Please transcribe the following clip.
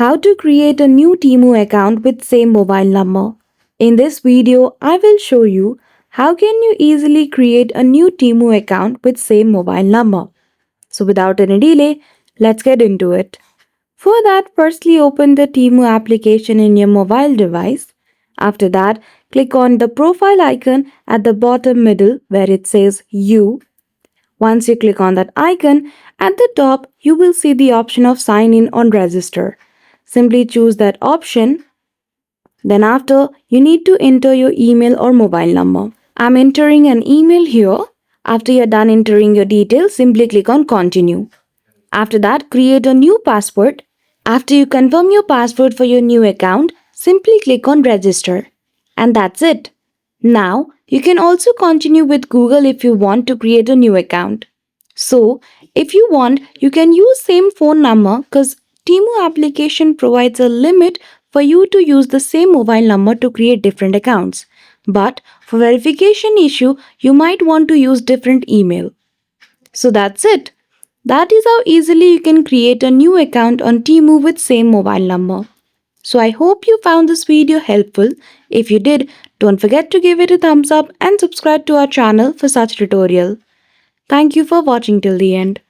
How to create a new Temu account with same mobile number. In this video, I will show you how can you easily create a new Temu account with same mobile number. So without any delay, let's get into it. For that, firstly open the Temu application in your mobile device. After that, click on the profile icon at the bottom middle where it says You. Once you click on that icon, at the top you will see the option of sign in or register. Simply choose that option. Then after, you need to enter your email or mobile number. I'm entering an email here. After you're done entering your details, simply click on continue. After that, create a new password. After you confirm your password for your new account, simply click on register. And that's it. Now, you can also continue with Google if you want to create a new account. So, if you want, you can use same phone number because Temu application provides a limit for you to use the same mobile number to create different accounts. But for verification issue, you might want to use different email. So that's it. That is how easily you can create a new account on Temu with same mobile number. So I hope you found this video helpful. If you did, don't forget to give it a thumbs up and subscribe to our channel for such tutorial. Thank you for watching till the end.